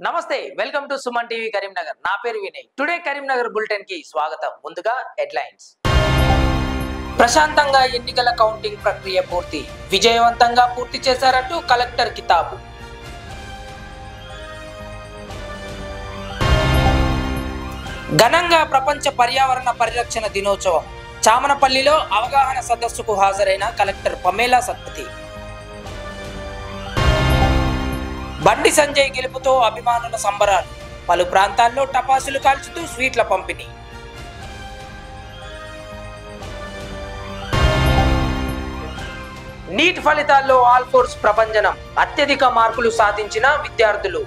నమస్తే welcome to Suman TV Karimnagar నా పేరు వినయ్ టుడే కరీంనగర్ బులెటిన్ కి స్వాగతం ముందుగా హెడ్లైన్స్ ప్రశాంతంగా ఎన్నికల కౌంటింగ్ ప్రక్రియ పూర్తి విజయవంతంగా పూర్తి చేశారంటూ కలెక్టర్ కితాబు ఘనంగా ప్రపంచ పర్యావరణ పరిరక్షణ దినోత్సవం చామనపల్లిలో అవగాహన సదస్సుకు హాజరైన కలెక్టర్ పమేలా సత్పతి బండి సంజయ్ గెలుపుతో అభిమానుల సంబరాలు పలు ప్రాంతాల్లో టపాసులు కాల్చుతూ స్వీట్ల పంపిణీ నీట్ ఫలితాల్లో ఆల్ ఫోర్స్ ప్రభంజనం అత్యధిక మార్కులు సాధించిన విద్యార్థులు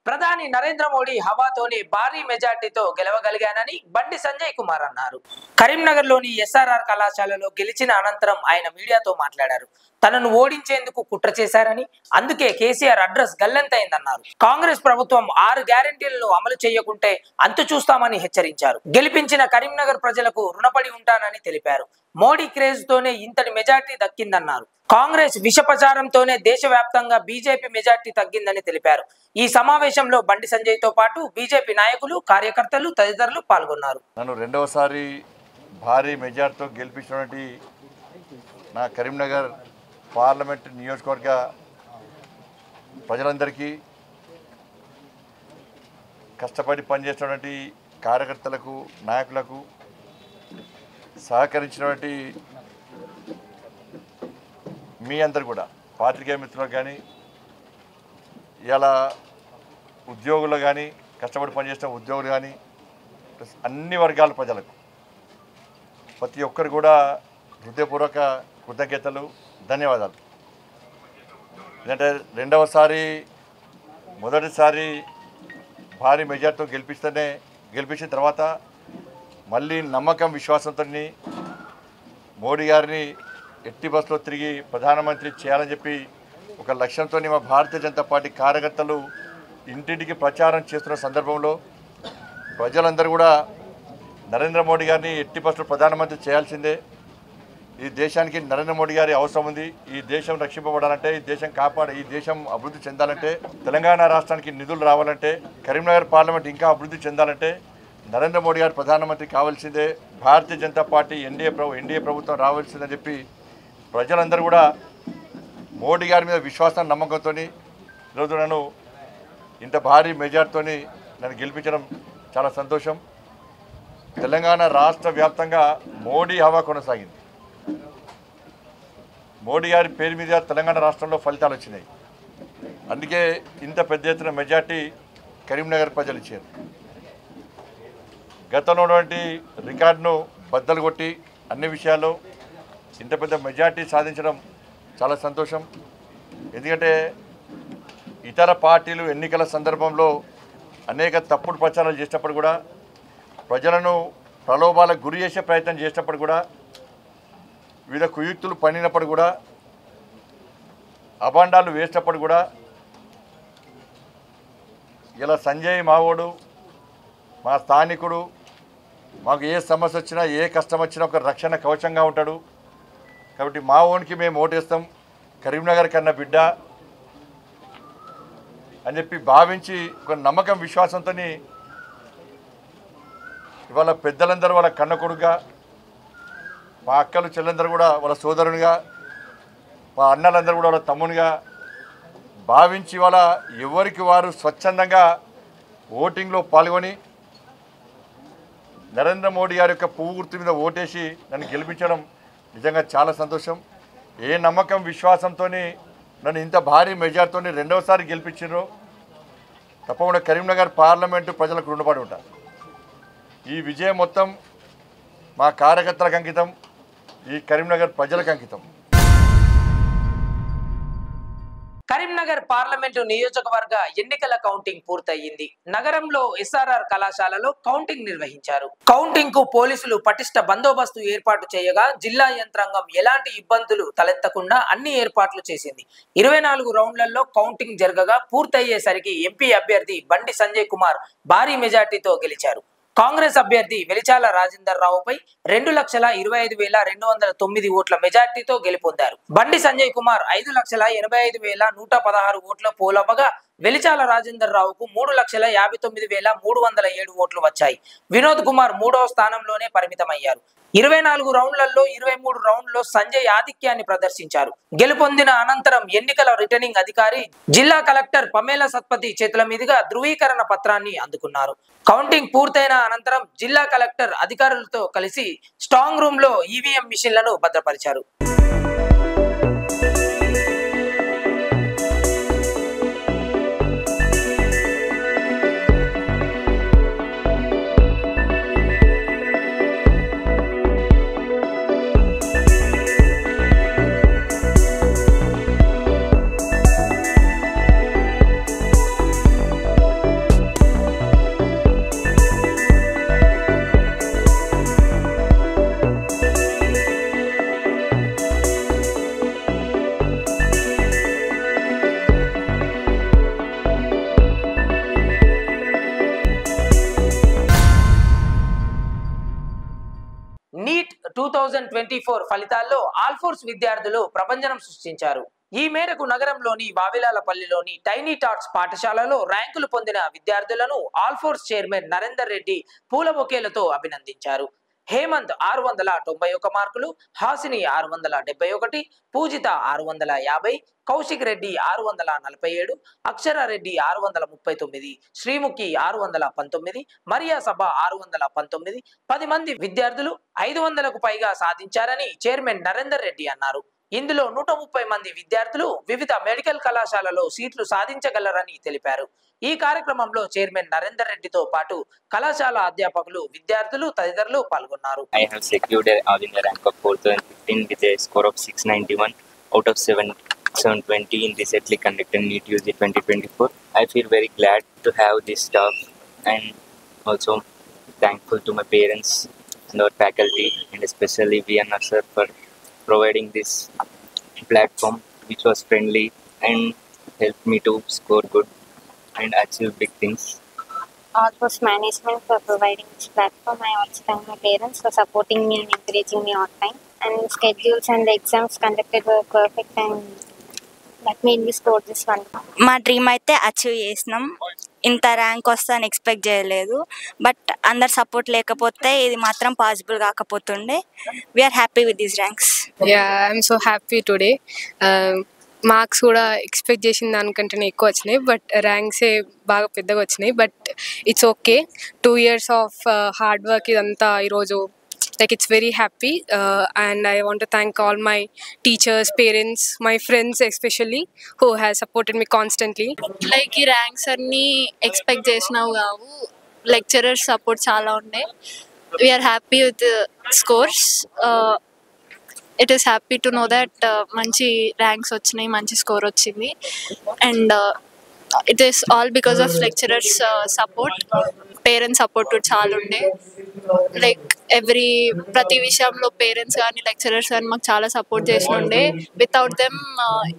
ప్రధాని నరేంద్ర మోడీ హవాతోనే భారీ మెజార్టీతో గెలవగలిగానని బండి సంజయ్ కుమార్ అన్నారు. కరీంనగర్లోని ఎస్ఆర్ఆర్ కళాశాలలో గెలిచిన అనంతరం ఆయన మీడియాతో మాట్లాడారు. తనను ఓడించేందుకు కుట్ర చేశారని అందుకే కేసీఆర్ అడ్రస్ గల్లంతైందన్నారు. కాంగ్రెస్ ప్రభుత్వం 6 గ్యారెంటీలను అమలు చేయకుంటే అంతు చూస్తామని హెచ్చరించారు. గెలిపించిన కరీంనగర్ ప్రజలకు రుణపడి ఉంటానని తెలిపారు. మోడీ క్రేజ్ తోనే ఇంతటి మెజార్టీ దక్కిందన్నారు. కాంగ్రెస్ విషప్రచారంతోనే దేశవ్యాప్తంగా బీజేపీ మెజార్టీ తగ్గిందని తెలిపారు. ఈ సమావేశంలో బండి సంజయ్ తో పాటు బీజేపీ నాయకులు కార్యకర్తలు తదితరులు పాల్గొన్నారు. నన్ను రెండవసారి భారీ మెజార్టీతో గెలిపించినటువంటి నా కరీంనగర్ పార్లమెంట్ నియోజకవర్గ ప్రజలందరికీ కష్టపడి పనిచేసినటువంటి కార్యకర్తలకు నాయకులకు సహకరించినటువంటి మీ అందరు కూడా పాత్రికేయ మిత్రులకు కానీ ఇలా ఉద్యోగులు కానీ కష్టపడి పనిచేసిన ఉద్యోగులు కానీ అన్ని వర్గాల ప్రజలకు ప్రతి ఒక్కరు కూడా హృదయపూర్వక కృతజ్ఞతలు ధన్యవాదాలు. ఎందుకంటే రెండవసారి మొదటిసారి భారీ మెజార్టీతో గెలిపించిన తర్వాత మళ్ళీ నమ్మకం విశ్వాసంతో మోడీ గారిని ఎట్టి బస్సులో తిరిగి ప్రధానమంత్రి చేయాలని చెప్పి ఒక లక్ష్యంతో మా భారతీయ జనతా పార్టీ కార్యకర్తలు ఇంటింటికి ప్రచారం చేస్తున్న సందర్భంలో ప్రజలందరూ కూడా నరేంద్ర మోడీ గారిని ఎట్టి బస్సులో ప్రధానమంత్రి చేయాల్సిందే, ఈ దేశానికి నరేంద్ర మోడీ గారి అవసరం ఉంది, ఈ దేశం రక్షింపబడాలంటే, ఈ దేశం అభివృద్ధి చెందాలంటే, తెలంగాణ రాష్ట్రానికి నిధులు రావాలంటే, కరీంనగర్ పార్లమెంట్ ఇంకా అభివృద్ధి చెందాలంటే నరేంద్ర మోడీ గారు ప్రధానమంత్రి కావాల్సిందే, భారతీయ జనతా పార్టీ ఎన్డీఏ ప్రభుత్వం రావాల్సిందని చెప్పి ప్రజలందరూ కూడా మోడీ గారి మీద విశ్వాసం నమ్మకంతో ఈరోజు నన్ను ఇంత భారీ మెజార్టీతో నన్ను గెలిపించడం చాలా సంతోషం. తెలంగాణ రాష్ట్ర వ్యాప్తంగా మోడీ హవా కొనసాగింది. మోడీ గారి పేరు మీద తెలంగాణ రాష్ట్రంలో ఫలితాలు వచ్చినాయి. అందుకే ఇంత పెద్ద ఎత్తున మెజార్టీ కరీంనగర్ ప్రజలు ఇచ్చారు. గతంలో ఉన్నటువంటి రికార్డును బద్దలు కొట్టి అన్ని విషయాల్లో ఇంత పెద్ద మెజార్టీ సాధించడం చాలా సంతోషం. ఎందుకంటే ఇతర పార్టీలు ఎన్నికల సందర్భంలో అనేక తప్పుడు ప్రచారాలు చేసినప్పుడు కూడా, ప్రజలను ప్రలోభాలకు గురి చేసే ప్రయత్నం చేసినప్పుడు కూడా, వివిధ కుయుక్తులు పన్నినప్పుడు కూడా, అభాండాలు వేసినప్పుడు కూడా, ఇలా సంజయ్ మావోడు మా స్థానికుడు, మాకు ఏ సమస్య వచ్చినా ఏ కష్టం వచ్చినా ఒక రక్షణ కవచంగా ఉంటాడు కాబట్టి మా ఓన్కి మేము ఓటేస్తాం, కరీంనగర్ కన్నా బిడ్డ అని చెప్పి భావించి ఒక నమ్మకం విశ్వాసంతో ఇవాళ పెద్దలందరూ వాళ్ళ కన్న కొడుకుగా, మా అక్కలు చెల్లెందరూ కూడా వాళ్ళ సోదరునిగా, మా అన్నలందరూ కూడా వాళ్ళ తమ్మునిగా భావించి ఇవాళ ఎవరికి వారు స్వచ్ఛందంగా ఓటింగ్లో పాల్గొని నరేంద్ర మోడీ గారి యొక్క పువ్వు గుర్తు మీద ఓటేసి నన్ను గెలిపించడం నిజంగా చాలా సంతోషం. ఏ నమ్మకం విశ్వాసంతో నన్ను ఇంత భారీ మెజార్టీతో రెండవసారి గెలిపించారో తప్పకుండా కరీంనగర్ పార్లమెంటు ప్రజలకు రుణపడి ఉంటారు. ఈ విజయం మొత్తం మా కార్యకర్తలకు అంకితం, ఈ కరీంనగర్ ప్రజలకు అంకితం. కరీంనగర్ పార్లమెంటు నియోజకవర్గ ఎన్నికల కౌంటింగ్ పూర్తయింది. నగరంలో ఎస్ఆర్ఆర్ కళాశాలలో కౌంటింగ్ నిర్వహించారు. కౌంటింగ్ కు పోలీసులు పటిష్ట బందోబస్తు ఏర్పాటు చేయగా జిల్లా యంత్రాంగం ఎలాంటి ఇబ్బందులు తలెత్తకుండా అన్ని ఏర్పాట్లు చేసింది. 24 రౌండ్లలో కౌంటింగ్ జరగగా పూర్తయ్యేసరికి ఎంపీ అభ్యర్థి బండి సంజయ్ కుమార్ భారీ మెజార్టీతో గెలిచారు. కాంగ్రెస్ అభ్యర్థి వెలిచాల రాజేందర్ రావుపై 2,25,209 ఓట్ల మెజార్టీతో గెలుపొందారు. బండి సంజయ్ కుమార్ 5,85,116 ఓట్ల పోలవగా వెలిచాల రాజేందర్ రావుకు 3,59,307 ఓట్లు వచ్చాయి. వినోద్ కుమార్ 3వ స్థానంలోనే పరిమితమయ్యారు. 24 రౌండ్లలో 23 రౌండ్లో సంజయ్ ఆధిక్యాన్ని ప్రదర్శించారు. గెలుపొందిన అనంతరం ఎన్నికల రిటర్నింగ్ అధికారి జిల్లా కలెక్టర్ పమేలా సత్పతి చేతుల మీదుగా ధృవీకరణ పత్రాన్ని అందుకున్నారు. కౌంటింగ్ పూర్తయిన అనంతరం జిల్లా కలెక్టర్ అధికారులతో కలిసి స్ట్రాంగ్ రూమ్ లో ఈవీఎం మిషన్లను భద్రపరిచారు. నీట్ 2024 ఫలితాల్లో ఆల్ఫోర్స్ విద్యార్థులు ప్రభంజనం సృష్టించారు. ఈ మేరకు నగరంలోని వావిలాలపల్లిలోని టైనీ టాట్స్ పాఠశాలలో ర్యాంకులు పొందిన విద్యార్థులను ఆల్ఫోర్స్ చైర్మన్ నరేందర్ రెడ్డి పూల బొకేలతో అభినందించారు. హేమంత్ 691 మార్కులు, హాసిని 671, పూజిత 650, కౌశిక్ రెడ్డి 647, అక్షరారెడ్డి 639, శ్రీముఖి 619, మరియా సభ 619, 10 మంది విద్యార్థులు 500కు పైగా సాధించారని చైర్మన్ నరేందర్ రెడ్డి అన్నారు. ఇందులో 130 మంది విద్యార్థులు వివిధ మెడికల్ కళాశాలలో సీట్లు సాధించగలరని తెలిపారు. ఈ కార్యక్రమంలో చైర్మన్ నరేందర్ రెడ్డితో పాటు కళాశాల అధ్యాపకులు, విద్యార్థులు తదితరులు పాల్గొన్నారు. I have secured all India rank of 4015 with a score of 691 out of 720 in recently conducted NEET UG 2024. I feel very glad to have this staff and also thankful to my parents and our faculty and especially VNR sir for providing this platform which was friendly and helped me to score good and achieve big things. Alphorse management for providing this platform. I also thank my parents for supporting me and encouraging me all time. And schedules and the exams conducted were perfect and that made me score this one. మా dream అయితే achieve చేసినాం. ఇంత rank వస్తుందని expect చేయలేదు. But అందరు support లేకపోతే ఇది మాత్రం పాసిబుల్ కాకపోతుండే. We're happy with these ranks. I'm so happy today. Marks కూడా ఎక్స్పెక్ట్ చేసిన దానికంటే ఎక్కువ వచ్చినాయి, బట్ ర్యాంక్సే బాగా పెద్దగా వచ్చినాయి. But it's okay. 2 years of hard work ఇదంతా ఈరోజు like it's very happy and I want to thank all my teachers, parents, my friends especially who has supported me constantly. Like ఈ ర్యాంక్స్ అన్ని expect చేసినావు కావు, lecturers support చాలా ఉండే. We are happy with scores. It is happy to know that మంచి ranks వచ్చినాయి, మంచి score వచ్చింది. And it is all because of lecturers support, parents support చాలా ఉండే. లైక్ ప్రతి విషయంలో పేరెంట్స్ కానీ లెక్చరర్స్ కానీ మాకు చాలా సపోర్ట్ చేసి ఉండే. వితౌట్ దెమ్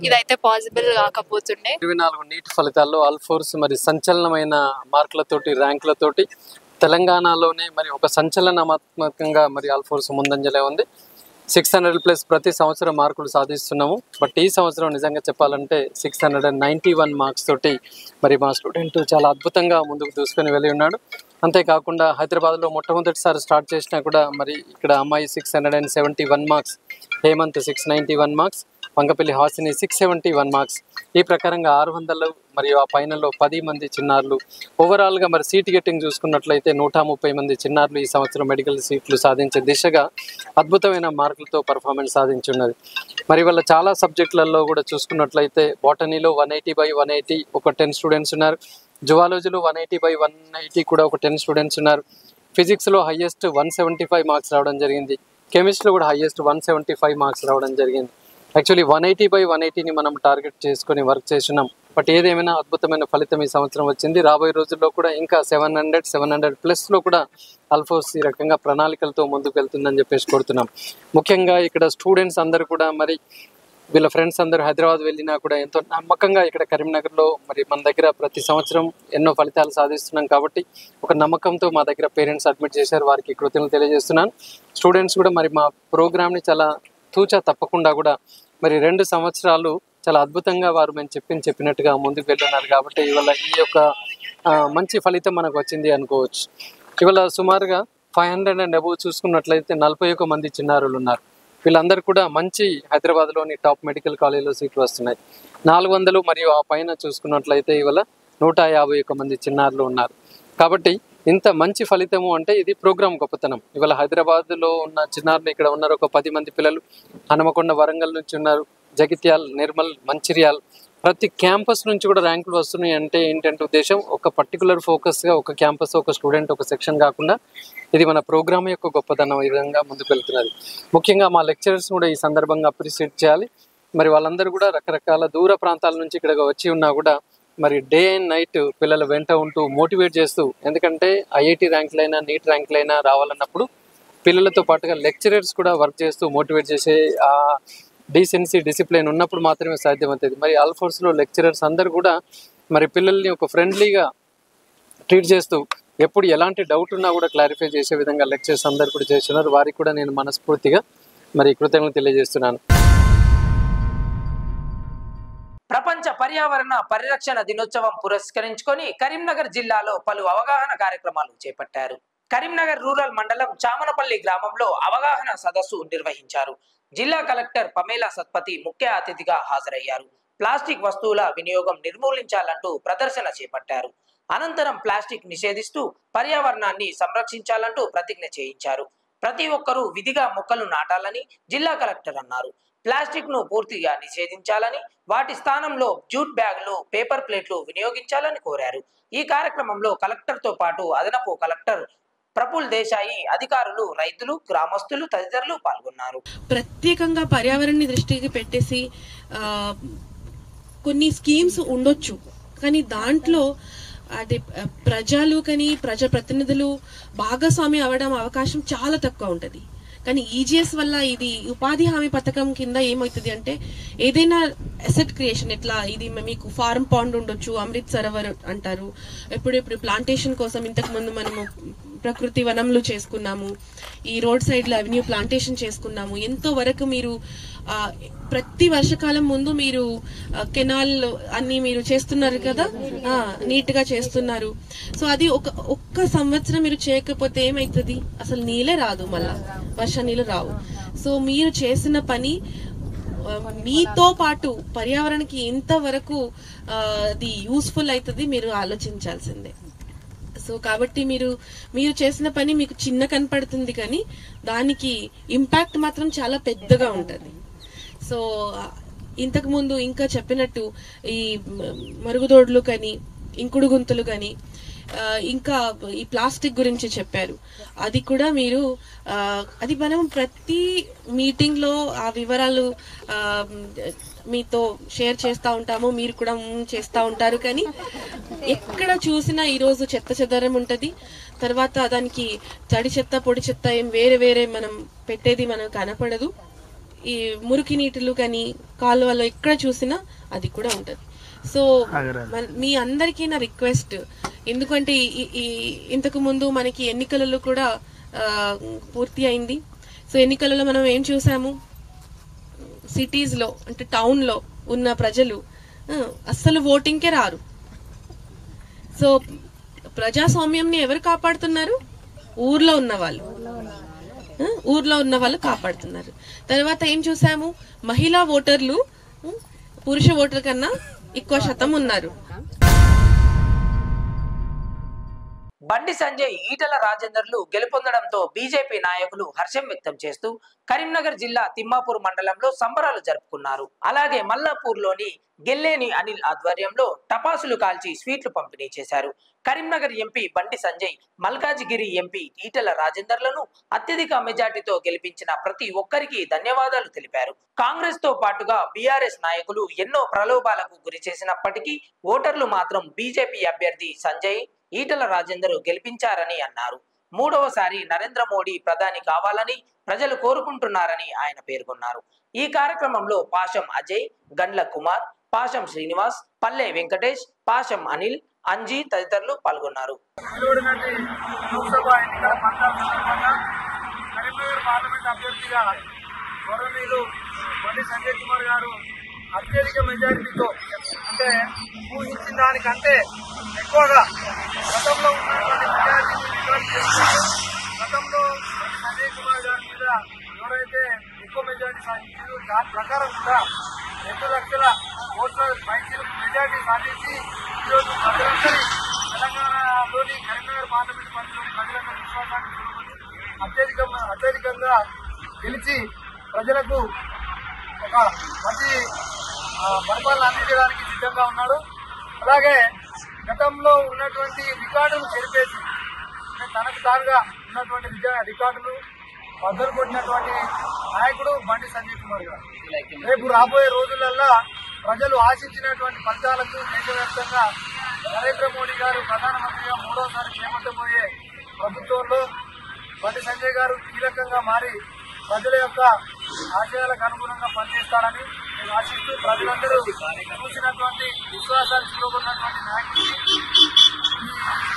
ఇదైతే పాసిబుల్ కాకపోతుండే. 24 నీట్ ఫలితాల్లో ఆల్ఫోర్స్ మరి సంచలనమైన మార్కులతోటి, ర్యాంకులతోటి తెలంగాణలోనే మరి ఒక సంచలనాత్మకంగా మరి ఆల్ఫోర్స్ ముందంజలే ఉంది. 600+ ప్రతి సంవత్సరం మార్కులు సాధిస్తున్నాము. బట్ ఈ సంవత్సరం నిజంగా చెప్పాలంటే 691 మార్క్స్ తోటి మరి మా స్టూడెంట్ చాలా అద్భుతంగా ముందుకు దూసుకొని వెళ్ళి ఉన్నాడు. అంతేకాకుండా హైదరాబాద్లో మొట్టమొదటిసారి స్టార్ట్ చేసినా కూడా మరి ఇక్కడ అమ్మాయి 671 marks, Hemanth 691 marks, Vangapalli Hasini 671 marks. ఈ ప్రకారంగా 600 మరియు ఆ పైనలో 10 మంది చిన్నారులు. ఓవరాల్గా మరి సీట్ గెట్టింగ్ చూసుకున్నట్లయితే 130 మంది చిన్నారులు ఈ సంవత్సరం మెడికల్ సీట్లు సాధించే దిశగా అద్భుతమైన మార్కులతో పర్ఫార్మెన్స్ సాధించున్నది. మరి వాళ్ళ చాలా సబ్జెక్టులలో కూడా చూసుకున్నట్లయితే బాటనీలో 180/180 ఒక 10 స్టూడెంట్స్ ఉన్నారు. జువాలజీలో 180/180 కూడా ఒక 10 స్టూడెంట్స్ ఉన్నారు. ఫిజిక్స్లో హైయెస్ట్ 175 మార్క్స్ రావడం జరిగింది. కెమిస్ట్రీలో కూడా హైయెస్ట్ 175 మార్క్స్ రావడం జరిగింది. యాక్చువల్లీ 180/180ని మనం టార్గెట్ చేసుకొని వర్క్ చేస్తున్నాం. బట్ ఏదేమైనా అద్భుతమైన ఫలితం ఈ సంవత్సరం వచ్చింది. రాబోయే రోజుల్లో కూడా ఇంకా 700+ కూడా ఆల్ఫోర్స్ ఈ రకంగా ప్రణాళికలతో ముందుకు వెళ్తుందని చెప్పేసి కోరుతున్నాం. ముఖ్యంగా ఇక్కడ స్టూడెంట్స్ అందరూ కూడా మరి వీళ్ళ ఫ్రెండ్స్ అందరూ హైదరాబాద్ వెళ్ళినా కూడా ఎంతో నమ్మకంగా ఇక్కడ కరీంనగర్లో మరి మన దగ్గర ప్రతి సంవత్సరం ఎన్నో ఫలితాలు సాధిస్తున్నాం కాబట్టి ఒక నమ్మకంతో మా దగ్గర పేరెంట్స్ అడ్మిట్ చేశారు. వారికి కృతజ్ఞతలు తెలియజేస్తున్నాను. స్టూడెంట్స్ కూడా మరి మా ప్రోగ్రామ్ని చాలా తూచా తప్పకుండా కూడా మరి 2 సంవత్సరాలు చాలా అద్భుతంగా వారు మేము చెప్పినట్టుగా ముందుకు వెళ్ళున్నారు కాబట్టి ఇవాళ ఈ యొక్క మంచి ఫలితం మనకు వచ్చింది అనుకోవచ్చు. ఇవాళ సుమారుగా 500 అండ్ అబోవ్ చూసుకున్నట్లయితే 41 మంది చిన్నారులు ఉన్నారు. వీళ్ళందరూ కూడా మంచి హైదరాబాద్లోని టాప్ మెడికల్ కాలేజీలో సీట్లు వస్తున్నాయి. 400 మరియు ఆ పైన చూసుకున్నట్లయితే ఇవాళ 151 మంది చిన్నారులు ఉన్నారు. కాబట్టి ఇంత మంచి ఫలితము అంటే ఇది ప్రోగ్రామ్ గొప్పతనం. ఇవాళ హైదరాబాద్లో ఉన్న చిన్నారులు ఇక్కడ ఉన్నారు. ఒక 10 మంది పిల్లలు హనుమకొండ, వరంగల్ నుంచి ఉన్నారు. జగిత్యాల్, నిర్మల్, మంచిర్యాల్ ప్రతి క్యాంపస్ నుంచి కూడా ర్యాంకులు వస్తున్నాయి. అంటే ఏంటంటే ఉద్దేశం ఒక పర్టికులర్ ఫోకస్గా ఒక క్యాంపస్, ఒక స్టూడెంట్, ఒక సెక్షన్ కాకుండా ఇది మన ప్రోగ్రామ్ యొక్క గొప్పతనం ఈ విధంగా ముందుకు వెళ్తున్నది. ముఖ్యంగా మా లెక్చరర్స్ కూడా ఈ సందర్భంగా అప్రిషియేట్ చేయాలి. మరి వాళ్ళందరూ కూడా రకరకాల దూర ప్రాంతాల నుంచి ఇక్కడ వచ్చి ఉన్నా కూడా మరి డే అండ్ నైట్ పిల్లల వెంట ఉంటూ మోటివేట్ చేస్తూ, ఎందుకంటే ఐఐటి ర్యాంకులైనా నీట్ ర్యాంకులైనా రావాలన్నప్పుడు పిల్లలతో పాటుగా లెక్చరర్స్ కూడా వర్క్ చేస్తూ మోటివేట్ చేసే డీసెన్సీ, డిసిప్లిన్ ఉన్నప్పుడు మాత్రమే సాధ్యమవుతుంది. మరి ఆల్ఫోర్స్లో లెక్చరర్స్ అందరూ కూడా మరి పిల్లల్ని ఒక ఫ్రెండ్లీగా ట్రీట్ చేస్తూ ఎప్పుడు ఎలాంటి డౌట్ ఉన్నా కూడా క్లారిఫై చేసే విధంగా లెక్చర్స్ అందరు కూడా చేస్తున్నారు. వారికి కూడా నేను మనస్ఫూర్తిగా మరి కృతజ్ఞతలు తెలియజేస్తున్నాను. ప్రపంచ పర్యావరణ పరిరక్షణ దినోత్సవం పురస్కరించుకొని కరీంనగర్ జిల్లాలో పలు అవగాహన కార్యక్రమాలు చేపట్టారు. కరీంనగర్ రూరల్ మండలం చామనపల్లి గ్రామంలో అవగాహన సదస్సు నిర్వహించారు. జిల్లా కలెక్టర్ పమేలా సత్పతి ముఖ్య అతిథిగా హాజరయ్యారు. ప్లాస్టిక్ వస్తువుల వినియోగం నిర్మూలించాలంటూ ప్రదర్శన చేపట్టారు. అనంతరం ప్లాస్టిక్ నిషేధిస్తూ పర్యావరణాన్ని సంరక్షించాలంటూ ప్రతిజ్ఞ చేయించారు. ప్రతి ఒక్కరూ విధిగా మొక్కలు నాటాలని జిల్లా కలెక్టర్ అన్నారు. ప్లాస్టిక్ ను పూర్తిగా నిషేధించాలని, వాటి స్థానంలో జూట్ బ్యాగులు, పేపర్ ప్లేట్లు వినియోగించాలని కోరారు. ఈ కార్యక్రమంలో కలెక్టర్ తో పాటు అదనపు కలెక్టర్ ప్రఫుల్ దేశాయి, అధికారులు, రైతులు, గ్రామస్తులు తదితరులు పాల్గొన్నారు. ప్రత్యేకంగా పర్యావరణాన్ని దృష్టికి పెట్టేసి కొన్ని స్కీమ్స్ ఉండొచ్చు, కానీ దాంట్లో అంటే ప్రజలు కానీ ప్రజాప్రతినిధులు భాగస్వామి అవ్వడం అవకాశం చాలా తక్కువ ఉంటుంది. కానీ ఈజీఎస్ వల్ల ఇది ఉపాధి హామీ పథకం కింద ఏమవుతుంది అంటే ఏదైనా అసెట్ క్రియేషన్, ఎట్లా ఇది మీకు ఫార్మ్ పాండ్ ఉండొచ్చు, అమృత్ సరోవర్ అంటారు, ఇప్పుడు ప్లాంటేషన్ కోసం ఇంతకు ముందు మనము ప్రకృతి వనంలు చేసుకున్నాము, ఈ రోడ్ సైడ్ లో అవెన్యూ ప్లాంటేషన్ చేసుకున్నాము. ఎంతో వరకు మీరు ప్రతి వర్షకాలం ముందు మీరు కెనాల్ అన్ని మీరు చేస్తున్నారు కదా, నీట్ గా చేస్తున్నారు. సో అది ఒక్క సంవత్సరం మీరు చేయకపోతే ఏమైతుంది, అసలు నీళ్ళే రాదు, మళ్ళా వర్ష నీళ్ళు రావు. సో మీరు చేసిన పని మీతో పాటు పర్యావరణానికి ఎంతవరకు అది యూస్ఫుల్ అవుతుంది మీరు ఆలోచించాల్సిందే. సో కాబట్టి మీరు చేసిన పని మీకు చిన్న కనపడుతుంది, కానీ దానికి ఇంపాక్ట్ మాత్రం చాలా పెద్దగా ఉంటుంది. సో ఇంతకు ముందు ఇంకా చెప్పినట్టు ఈ మరుగుదొడ్లు కానీ, ఇంకుడు గుంతలు కానీ, ఇంకా ఈ ప్లాస్టిక్ గురించి చెప్పారు. అది కూడా మీరు అది మనం ప్రతి మీటింగ్ లో ఆ వివరాలు మీతో షేర్ చేస్తూ ఉంటాము, మీరు కూడా చేస్తూ ఉంటారు. కానీ ఎక్కడ చూసినా ఈరోజు చెత్త చెదారం ఉంటుంది, తర్వాత దానికి తడి చెత్త, పొడి చెత్త ఏం వేరే మనం పెట్టేది మనకు కనపడదు. ఈ మురికి నీటిలు కానీ కాలువలో ఎక్కడ చూసినా అది కూడా ఉంటుంది. సో మీ అందరికీ నా రిక్వెస్ట్, ఎందుకంటే ఇంతకు ముందు మనకి ఎన్నికలలో కూడా పూర్తి అయింది. సో ఎన్నికలలో మనం ఏం చూసాము, సిటీస్ లో అంటే టౌన్ లో ఉన్న ప్రజలు అస్సలు ఓటింగ్కే రారు. సో ప్రజాస్వామ్యంని ఎవరు కాపాడుతున్నారు, ఊర్లో ఉన్న వాళ్ళు కాపాడుతున్నారు. తర్వాత ఏం చూసాము, మహిళా ఓటర్లు పురుష ఓటర్ కన్నా ఎక్కువ శాతం ఉన్నారు. బండి సంజయ్, ఈటల రాజేందర్లు గెలుపొందడంతో బీజేపీ నాయకులు హర్షం వ్యక్తం చేస్తూ కరీంనగర్ జిల్లా తిమ్మాపూర్ మండలంలో సంబరాలు జరుపుకున్నారు. అలాగే మల్లాపూర్లోని గెల్లేని అనిల్ ఆధ్వర్యంలో టపాసులు కాల్చి స్వీట్లు పంపిణీ చేశారు. కరీంనగర్ ఎంపీ బండి సంజయ్, మల్కాజిగిరి ఎంపీ ఈటల రాజేందర్లను అత్యధిక మెజార్టీతో గెలిపించిన ప్రతి ఒక్కరికి ధన్యవాదాలు తెలిపారు. కాంగ్రెస్ తో పాటుగా బీఆర్ఎస్ నాయకులు ఎన్నో ప్రలోభాలకు గురి చేసినప్పటికీ ఓటర్లు మాత్రం బీజేపీ అభ్యర్థి సంజయ్, ఈటల రాజేందర్ గెలిపించారని అన్నారు. మూడవసారి నరేంద్ర మోడీ ప్రధాని కావాలని ప్రజలు కోరుకుంటున్నారని ఆయన పేర్కొన్నారు. ఈ కార్యక్రమంలో పాషం అజయ్, గండ్ల కుమార్, పాషం శ్రీనివాస్, పల్లె వెంకటేష్, పాషం అనిల్, అంజీ తదితరులు పాల్గొన్నారు. కరీంనగర్ పార్లమెంట్ అభ్యర్థిగా గౌరవనీయులు బండి సంజయ్ కుమార్ గారు అత్యధిక మెజారిటీతో, అంటే ఊహించిన దానికంటే ఎక్కువగా గతంలో ఉన్నటువంటి మెజారిటీని రికార్డు చేస్తున్నారు. గతంలో సంజయ్ కుమార్ గారి మీద ఎవరైతే ఎక్కువ మెజారిటీ సాధించారో దాని ప్రకారం కూడా 2 లక్షల ఓట్ల మెజారిటీ సాధించి ఈరోజు ప్రజలందరి తెలంగాణలోని కరీంనగర్ పార్లమెంట్ పరిధిలోని ప్రజలందరి విశ్వాసాన్ని చూసుకొని అత్యధికంగా గెలిచి ప్రజలకు ఒక మంచి పరిపాలన అందించడానికి సిద్ధంగా ఉన్నాడు. అలాగే గతంలో ఉన్నటువంటి రికార్డులు చెరిపేసి తనకు తానుగా ఉన్నటువంటి రికార్డులు బద్దలు కొట్టినటువంటి నాయకుడు బండి సంజయ్ కుమార్ గారు. రేపు రాబోయే రోజులలో ప్రజలు ఆశించినటువంటి ఫలితాలకు దేశవ్యాప్తంగా నరేంద్ర మోడీ గారు ప్రధానమంత్రిగా 3వసారి చేపట్టబోయే ప్రభుత్వంలో బండి సంజయ్ గారు కీలకంగా మారి ప్రజల యొక్క ఆశయాలకు అనుగుణంగా పనిచేస్తారని నేను ఆశిస్తూ ప్రజలందరూ చూసినటువంటి విశ్వాసాలు చూడబడినటువంటి నాయకుడికి ఈ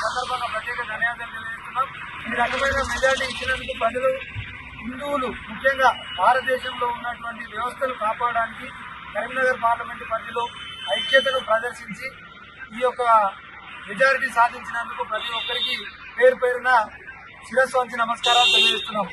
సందర్భంగా ప్రత్యేక ధన్యవాదాలు తెలియజేస్తున్నాం. ఈ రకమైన మెజారిటీ ఇచ్చినందుకు ప్రజలు, హిందువులు ముఖ్యంగా భారతదేశంలో ఉన్నటువంటి వ్యవస్థను కాపాడడానికి కరీంనగర్ పార్లమెంటు పరిధిలో ఐక్యతను ప్రదర్శించి ఈ యొక్క మెజారిటీ సాధించినందుకు ప్రతి ఒక్కరికి పేరు పేరున శిరస్సు వంచి నమస్కారాలు తెలియజేస్తున్నాం.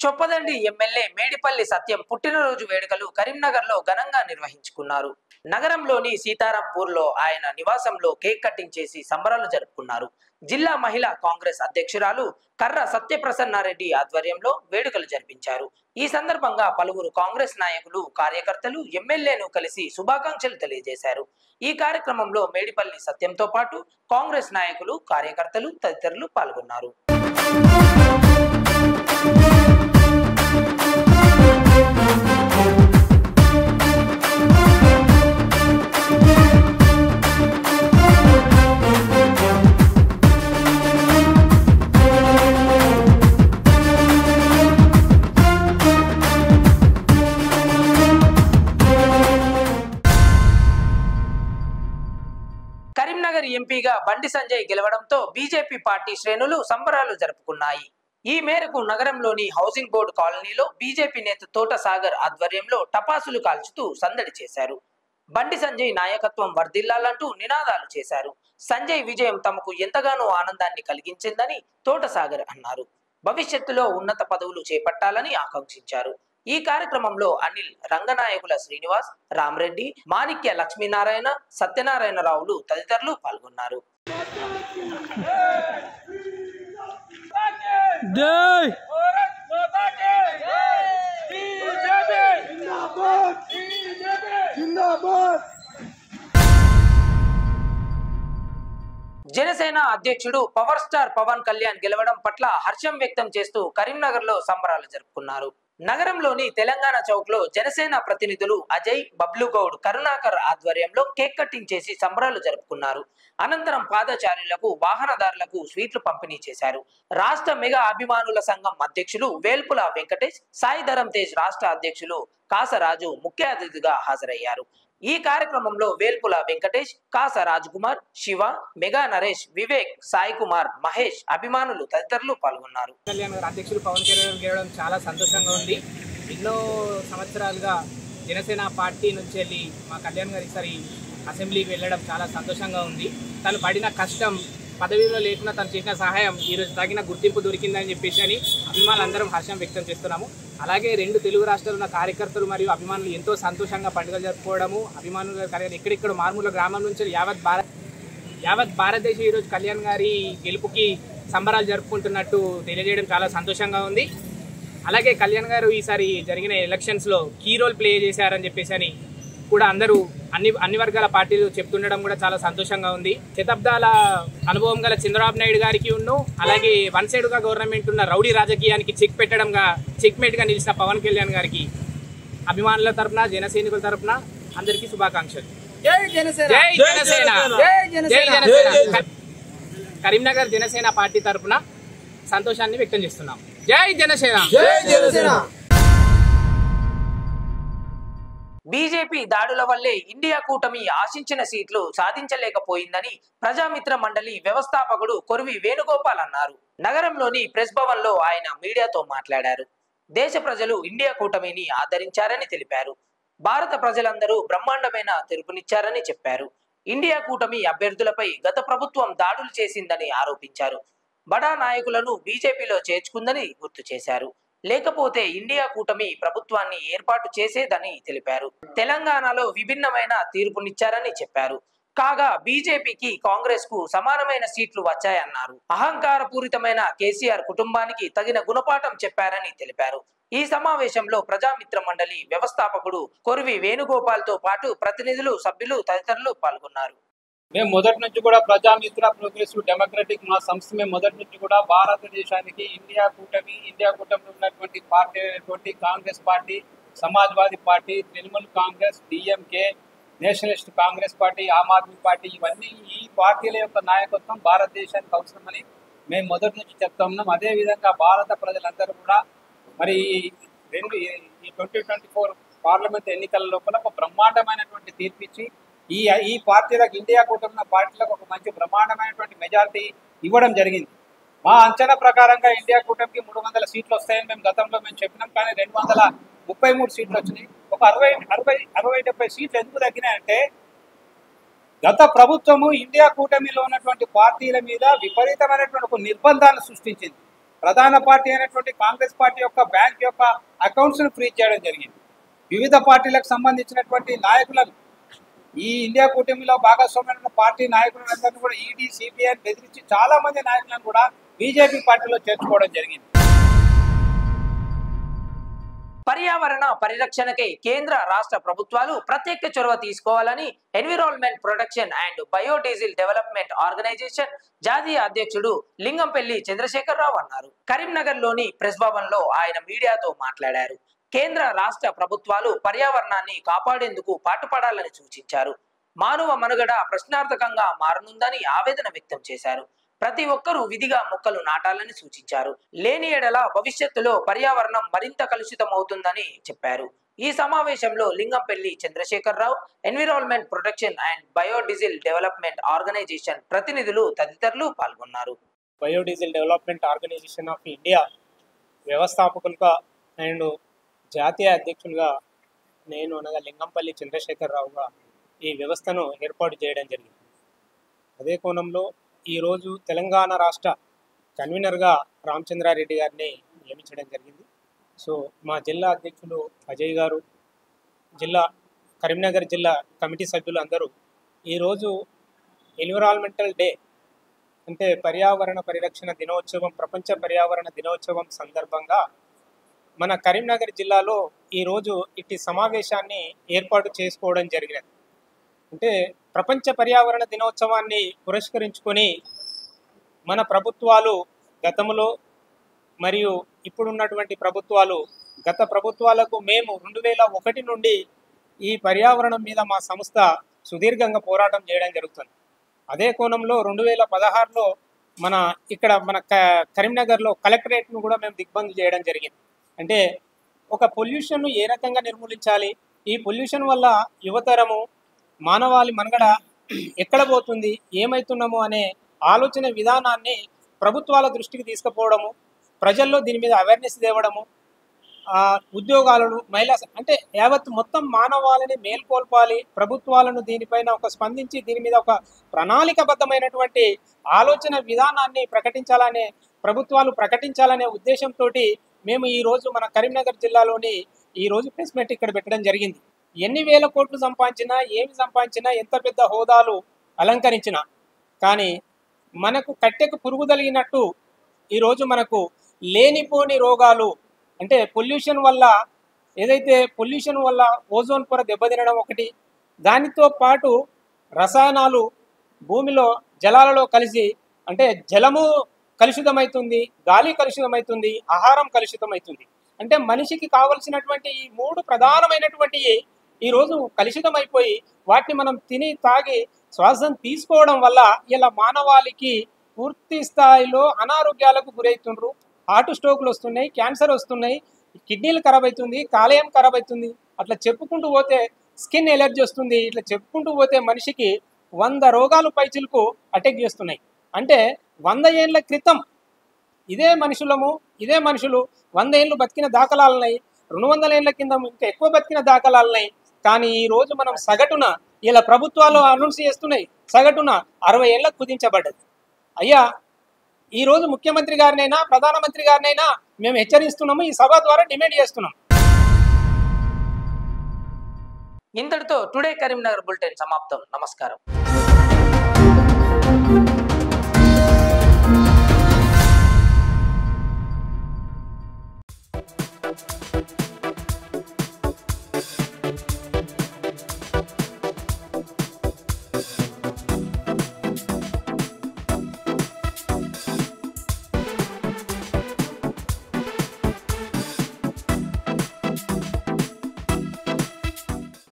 చొప్పదండి ఎమ్మెల్యే మేడిపల్లి సత్యం పుట్టినరోజు వేడుకలు కరీంనగర్ లో ఘనంగా నిర్వహించుకున్నారు. నగరంలోని సీతారాంపూర్ లో ఆయన నివాసంలో కేక్ కటింగ్ చేసి సంబరాలు జరుపుకున్నారు. జిల్లా మహిళా కాంగ్రెస్ అధ్యక్షురాలు కర్ర సత్యప్రసన్నారెడ్డి ఆధ్వర్యంలో వేడుకలు జరిపించారు. ఈ సందర్భంగా పలువురు కాంగ్రెస్ నాయకులు, కార్యకర్తలు ఎమ్మెల్యేను కలిసి శుభాకాంక్షలు తెలియజేశారు. ఈ కార్యక్రమంలో మేడిపల్లి సత్యంతో పాటు కాంగ్రెస్ నాయకులు, కార్యకర్తలు తదితరులు పాల్గొన్నారు. కరీంనగర్ ఎంపీగా బండి సంజయ్ గెలవడంతో బీజేపీ పార్టీ శ్రేణులు సంబరాలు జరుపుకున్నాయి. ఈ మేరకు నగరంలోని హౌసింగ్ బోర్డు కాలనీలో బీజేపీ నేత తోట సాగర్ ఆధ్వర్యంలో టపాసులు కాల్చుతూ సందడి చేశారు. బండి సంజయ్ నాయకత్వం వర్ధిల్లాలంటూ నినాదాలు చేశారు. సంజయ్ విజయం తమకు ఎంతగానో ఆనందాన్ని కలిగించిందని తోట సాగర్ అన్నారు. భవిష్యత్తులో ఉన్నత పదవులు చేపట్టాలని ఆకాంక్షించారు. ఈ కార్యక్రమంలో అనిల్, రంగనాయకుల శ్రీనివాస్, రామరెడ్డి, మాణిక్య లక్ష్మీనారాయణ, సత్యనారాయణరావులు తదితరులు పాల్గొన్నారు. జనసేన అధ్యక్షుడు పవర్ స్టార్ పవన్ కళ్యాణ్ గెలవడం పట్ల హర్షం వ్యక్తం చేస్తూ కరీంనగర్ లో సంబరాలు జరుపుకున్నారు. నగరంలోని తెలంగాణ చౌక్ లో జనసేన ప్రతినిధులు అజయ్, బబ్లు గౌడ్, కరుణాకర్ ఆధ్వర్యంలో కేక్ కటింగ్ చేసి సంబరాలు జరుపుకున్నారు. అనంతరం పాదచారులకు, వాహనదారులకు స్వీట్లు పంపిణీ చేశారు. రాష్ట్ర మెగా అభిమానుల సంఘం అధ్యక్షులు వేల్పుల వెంకటేష్, సాయిధరం తేజ్ రాష్ట్ర అధ్యక్షులు కాసరాజు ముఖ్య అతిథిగా హాజరయ్యారు. ఈ కార్యక్రమంలో వేల్పుల వెంకటేష్, కాస రాజ్ కుమార్, శివ, మెగా నరేష్, వివేక్, సాయి కుమార్, మహేష్, అభిమానులు తదితరులు పాల్గొన్నారు. కళ్యాణ్ గారు అధ్యక్షులు పవన్ కళ్యాణ్ గెలవడం చాలా సంతోషంగా ఉంది. ఎన్నో సంవత్సరాలుగా జనసేన పార్టీ నుంచి వెళ్ళి మా కళ్యాణ్ గారు ఈసారి అసెంబ్లీకి వెళ్ళడం చాలా సంతోషంగా ఉంది. తను పడిన కష్టం, పదవిలో లేకుండా తను చేసిన సహాయం ఈరోజు తగిన గుర్తింపు దొరికిందని చెప్పేసి అని అభిమానులందరం హర్షం వ్యక్తం చేస్తున్నాము. అలాగే 2 తెలుగు రాష్ట్రాలు ఉన్న కార్యకర్తలు మరియు అభిమానులు ఎంతో సంతోషంగా పండుగలు జరుపుకోవడము, అభిమానులు ఎక్కడెక్కడ మారుమూల గ్రామం నుంచి యావత్ భారతదేశం ఈరోజు కళ్యాణ్ గారి గెలుపుకి సంబరాలు జరుపుకుంటున్నట్టు తెలియజేయడం చాలా సంతోషంగా ఉంది. అలాగే కళ్యాణ్ గారు ఈసారి జరిగిన ఎలక్షన్స్లో కీ రోల్ ప్లే చేశారని చెప్పేసి అని కూడా అందరూ అన్ని వర్గాల పార్టీలు చెప్తుండడం కూడా చాలా సంతోషంగా ఉంది. శతాబ్దాల అనుభవం గల చంద్రబాబు నాయుడు గారికి అలాగే వన్ సైడ్ గా గవర్నమెంట్ ఉన్న రౌడీ రాజకీయానికి చెక్ మేట్ గా నిలిచిన పవన్ కళ్యాణ్ గారికి అభిమానుల తరపున, జన సైనికుల తరపున అందరికీ శుభాకాంక్షలు. జై జనసేన, జై జనసేన, జై జనసేన. కరీంనగర్ జనసేన పార్టీ తరఫున సంతోషాన్ని వ్యక్తం చేస్తున్నాం. జై జనసేన. బీజేపీ దాడుల వల్లే ఇండియా కూటమి ఆశించిన సీట్లు సాధించలేకపోయిందని ప్రజామిత్ర మండలి వ్యవస్థాపకుడు కొరివి వేణుగోపాల్ అన్నారు. నగరంలోని ప్రెస్ భవన్ లో ఆయన మీడియాతో మాట్లాడారు. దేశ ప్రజలు ఇండియా కూటమిని ఆదరించారని తెలిపారు. భారత ప్రజలందరూ బ్రహ్మాండమైన తీర్పునిచ్చారని చెప్పారు. ఇండియా కూటమి అభ్యర్థులపై గత ప్రభుత్వం దాడులు చేసిందని ఆరోపించారు. బడా నాయకులను బీజేపీలో చేర్చుకుందని గుర్తు చేశారు. లేకపోతే ఇండియా కూటమి ప్రభుత్వాన్ని ఏర్పాటు చేసేదని తెలిపారు. తెలంగాణలో విభిన్నమైన తీర్పునిచ్చారని చెప్పారు. కాగా బీజేపీకి కాంగ్రెస్ కు సమానమైన సీట్లు వచ్చాయన్నారు. అహంకారపూరితమైన కేసీఆర్ కుటుంబానికి తగిన గుణపాఠం చెప్పారని తెలిపారు. ఈ సమావేశంలో ప్రజామిత్ర మండలి వ్యవస్థాపకుడు కొరివి వేణుగోపాల్ తో పాటు ప్రతినిధులు, సభ్యులు తదితరులు పాల్గొన్నారు. మేము మొదటి నుంచి కూడా ప్రజామిత్ర ప్రోగ్రెసివ్ డెమోక్రటిక్ మా సంస్థ మేము మొదటి నుంచి కూడా భారతదేశానికి ఇండియా కూటమిలో ఉన్నటువంటి పార్టీ అయినటువంటి Congress party, Samajwadi party, Trinamool Congress, DMK, Nationalist Congress party, Aam Aadmi party, ఇవన్నీ ఈ పార్టీల యొక్క నాయకత్వం భారతదేశానికి అవసరమని మేము మొదటి నుంచి చెప్తా ఉన్నాం. అదేవిధంగా భారత ప్రజలందరూ కూడా మరి ఈ 2024 పార్లమెంట్ ఎన్నికల లోపల ఒక బ్రహ్మాండమైనటువంటి తీర్పిచ్చి ఈ పార్టీలకు, ఇండియా కూటమి పార్టీలకు ఒక మంచి బ్రహ్మాండమైనటువంటి మెజారిటీ ఇవ్వడం జరిగింది. మా అంచనా ప్రకారంగా ఇండియా కూటమికి 300 సీట్లు వస్తాయని మేము గతంలో చెప్పినాం. కానీ 233 సీట్లు వచ్చినాయి. ఒక 60-70 సీట్లు ఎందుకు తగ్గినాయంటే గత ప్రభుత్వము ఇండియా కూటమిలో ఉన్నటువంటి పార్టీల మీద విపరీతమైనటువంటి ఒక నిర్బంధాన్ని సృష్టించింది. ప్రధాన పార్టీ అయినటువంటి కాంగ్రెస్ పార్టీ యొక్క బ్యాంక్ యొక్క అకౌంట్స్ను ఫ్రీజ్ చేయడం జరిగింది. వివిధ పార్టీలకు సంబంధించినటువంటి నాయకులను, ఈ ఇండియా కూటమిలో భాగస్వామ్యమైన పార్టీ నాయకులందరినీ కూడా ఈడీ, సిబిఐ బెదిరించి చాలా మంది నాయకులను కూడా బీజేపీ పార్టీలో చేర్చుకోవడం జరిగింది. పర్యావరణ పరిరక్షణకై కేంద్ర రాష్ట్ర ప్రభుత్వాలు ప్రత్యేక చొరవ తీసుకోవాలని environment protection and biodiesel development organisation జాతీయ అధ్యక్షుడు లింగంపల్లి చంద్రశేఖరరావు అన్నారు. కరీంనగర్ లోని ప్రెస్ భవన్ లో ఆయన మీడియాతో మాట్లాడారు. కేంద్ర రాష్ట్ర ప్రభుత్వాలు పర్యావరణాన్ని కాపాడేందుకు పాటుపడాలని సూచించారు. మానవ మనుగడ ప్రశ్నార్థకంగా మారనుందని ఆవేదన వ్యక్తం చేశారు. ప్రతి ఒక్కరూ విధిగా మొక్కలు నాటాలని సూచించారు. లేని ఎడల భవిష్యత్తులో పర్యావరణం మరింత కలుషితమవుతుందని చెప్పారు. ఈ సమావేశంలో Lingampalli Chandrasekhararao, environment protection and biodiesel development organisation ప్రతినిధులు తదితరులు పాల్గొన్నారు. Biodiesel development organisation of India వ్యవస్థాపకులుగా అండ్ జాతీయ అధ్యక్షులుగా నేను అనగా లింగంపల్లి చంద్రశేఖరరావుగా ఈ వ్యవస్థను ఏర్పాటు చేయడం జరిగింది. అదే కోణంలో ఈరోజు తెలంగాణ రాష్ట్ర కన్వీనర్గా రామచంద్రారెడ్డి గారిని నియమించడం జరిగింది. సో మా జిల్లా అధ్యక్షులు అజయ్ గారు, కరీంనగర్ జిల్లా కమిటీ సభ్యులు అందరూ ఈరోజు ఎన్విరాన్మెంటల్ డే అంటే పర్యావరణ పరిరక్షణ దినోత్సవం, ప్రపంచ పర్యావరణ దినోత్సవం సందర్భంగా మన కరీంనగర్ జిల్లాలో ఈరోజు ఇట్టి సమావేశాన్ని ఏర్పాటు చేసుకోవడం జరిగినది. అంటే ప్రపంచ పర్యావరణ దినోత్సవాన్ని పురస్కరించుకొని మన ప్రభుత్వాలు గతంలో మరియు ఇప్పుడున్నటువంటి ప్రభుత్వాలు, గత ప్రభుత్వాలకు మేము 2001 నుండి ఈ పర్యావరణం మీద మా సంస్థ సుదీర్ఘంగా పోరాటం చేయడం జరుగుతుంది. అదే కోణంలో 2016లో మన కరీంనగర్లో కలెక్టరేట్ను కూడా మేము దిగ్బంధు చేయడం జరిగింది. అంటే ఒక పొల్యూషన్ను ఏ రకంగా నిర్మూలించాలి, ఈ పొల్యూషన్ వల్ల యువతరము మానవాళి మనుగడ ఎక్కడ పోతుంది, ఏమవుతున్నాము అనే ఆలోచన విధానాన్ని ప్రభుత్వాల దృష్టికి తీసుకుపోవడము, ప్రజల్లో దీని మీద అవేర్నెస్ తేవడము, ఉద్యోగాలను మహిళా అంటే యావత్ మొత్తం మానవాళిని మేల్కొల్పాలి, ప్రభుత్వాలను దీనిపైన స్పందించి దీని మీద ఒక ప్రణాళికబద్ధమైనటువంటి ఆలోచన విధానాన్ని ప్రభుత్వాలు ప్రకటించాలనే ఉద్దేశంతో మేము ఈరోజు మన కరీంనగర్ జిల్లాలోని ఈరోజు ప్రెస్ మీట్ ఇక్కడ పెట్టడం జరిగింది. ఎన్ని వేల కోట్లు సంపాదించినా, ఏమి సంపాదించినా, ఎంత పెద్ద హోదాలు అలంకరించినా కానీ మనకు కట్టెకు పురుగు తగిలినట్టు ఈరోజు మనకు లేనిపోని రోగాలు అంటే పొల్యూషన్ వల్ల ఓజోన్ పొర దెబ్బతినడం ఒకటి, దానితో పాటు రసాయనాలు భూమిలో జలాలలో కలిసి అంటే జలము కలుషితమవుతుంది, గాలి కలుషితమవుతుంది, ఆహారం కలుషితమవుతుంది. అంటే మనిషికి కావలసినటువంటి ఈ 3 ప్రధానమైనటువంటి ఈరోజు కలుషితమైపోయి వాటిని మనం తిని తాగి శ్వాసం తీసుకోవడం వల్ల ఇలా మానవాళికి పూర్తి స్థాయిలో అనారోగ్యాలకు గురవుతుండ్రు. హార్ట్ స్ట్రోక్లు వస్తున్నాయి, క్యాన్సర్ వస్తున్నాయి, కిడ్నీలు ఖరాబ్ అవుతుంది, కాలేయం ఖరాబ్ అవుతుంది. అట్లా చెప్పుకుంటూ పోతే స్కిన్ ఎలర్జీ వస్తుంది. ఇట్లా చెప్పుకుంటూ పోతే మనిషికి 100 రోగాలు పైచిలకు అటాక్ చేస్తున్నాయి. అంటే 100 ఏళ్ళ క్రితం ఇదే మనుషులు 100 ఏళ్ళు బతికిన దాఖలాలున్నాయి, 200 ఏళ్ళ కింద ఇంకా ఎక్కువ బతికిన దాఖలాలున్నాయి. కానీ ఈ రోజు మనం సగటున ఇలా ప్రభుత్వాలు అనౌన్స్ చేస్తున్నాయి, సగటున 60 ఏళ్ళకు కుదించబడ్డది. అయ్యా, ఈరోజు ముఖ్యమంత్రి గారినైనా ప్రధానమంత్రి గారినైనా మేము హెచ్చరిస్తున్నాము, ఈ సభ ద్వారా డిమాండ్ చేస్తున్నాం. ఇంతటితో టుడే కరీంనగర్ బులెటిన్ సమాప్తం. నమస్కారం.